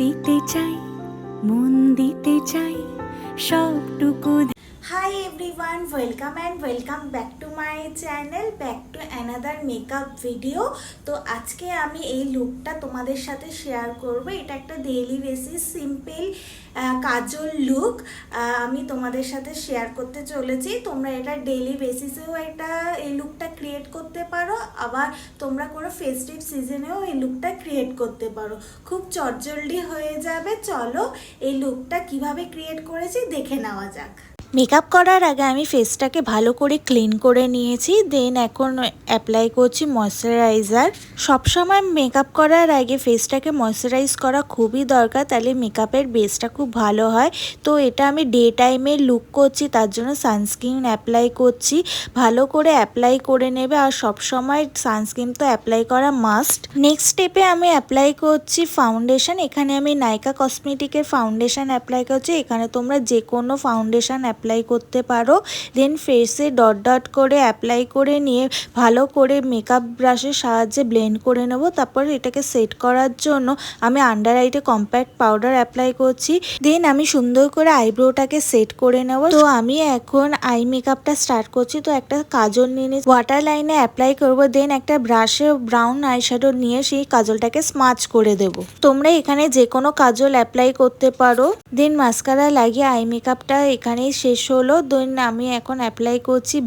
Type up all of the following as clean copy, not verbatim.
দিতে চাই, মন দিতে চাই সবটুকু। Hi everyone, welcome back to my channel, back to another makeup video. তো আজকে আমি এই লুকটা তোমাদের সাথে শেয়ার করব। এটা একটা ডেইলি বেসিস সিম্পল কাজল লুক আমি তোমাদের সাথে শেয়ার করতে চলেছি। তোমরা এটা ডেইলি বেসিসেও এই লুকটা ক্রিয়েট করতে পারো, আবার তোমরা কোনো ফেস্টিভ সিজনেও এই লুকটা ক্রিয়েট করতে পারো। খুব চটজলদি হয়ে যাবে। চলো এই লুকটা কিভাবে ক্রিয়েট করেছি দেখে নেওয়া যাক। মেকআপ করার আগে আমি ফেসটাকে ভালো করে ক্লিন করে নিয়েছি, দেন এখন অ্যাপ্লাই করছি ময়শ্চারাইজার। সবসময় মেকআপ করার আগে ফেসটাকে ময়শ্চারাইজ করা খুবই দরকার, তাহলে মেকআপের বেসটা খুব ভালো হয়। তো এটা আমি ডে টাইমে লুক করছি, তার জন্য সানস্ক্রিন অ্যাপ্লাই করছি। ভালো করে অ্যাপ্লাই করে নেবে, আর সবসময় সানস্ক্রিন তো অ্যাপ্লাই করা মাস্ট। নেক্সট স্টেপে আমি অ্যাপ্লাই করছি ফাউন্ডেশন। এখানে আমি নাইকা কসমেটিকের ফাউন্ডেশন অ্যাপ্লাই করছি। এখানে তোমরা যে কোনো ফাউন্ডেশন অ্যাপ্লাই করতে পারো। দেন ফেসে ডট ডট করে অ্যাপ্লাই করে নিয়ে ভালো করে মেকআপ ব্রাশের সাহায্যে ব্লেন্ড করে নেব। তারপর এটাকে সেট করার জন্য আমি আন্ডার আইতে কম্প্যাক্ট পাউডার অ্যাপ্লাই করছি। দেন আমি সুন্দর করে আইব্রোটাকে সেট করে নেব। তো আমি এখন আই মেকআপটা স্টার্ট করছি। তো একটা কাজল নিয়ে নিয়ে ওয়াটার লাইনে অ্যাপ্লাই করব। দেন একটা ব্রাশে ব্রাউন আইশ্যাডো নিয়ে সেই কাজলটাকে স্মাচ করে দেব। তোমরা এখানে যে কোনো কাজল অ্যাপ্লাই করতে পারো। দেন মাস্কারা লাগিয়ে আই মেকআপটা এখানেই শেষ হলো। দেন আমি এখন অ্যাপ্লাই করছি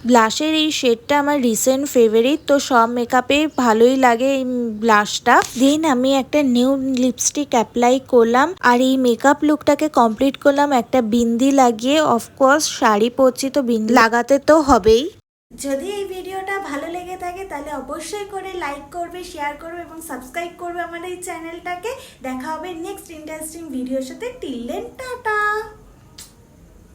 ব্লাশের এই শেডটা আমার রিসেন্ট ফেভারিট, তো সব মেকআপে ভালোই লাগে এই ব্লাশটা। দেন আমি একটা নিউ লিপস্টিক অ্যাপ্লাই করলাম, আর এই মেকআপ লুকটাকে কমপ্লিট করলাম একটা বিন্দি লাগিয়ে। অফকোর্স শাড়ি পরছি, তো বিন্দি লাগাতে তো হবেই। যদি এই ভিডিওটা ভালো লেগে থাকে তাহলে অবশ্যই করে লাইক করবে, শেয়ার করবে এবং সাবস্ক্রাইব করবে আমার এই চ্যানেলটাকে। দেখা হবে নেক্সট ইন্টারেস্টিং ভিডিওর সাথে। Till then tata.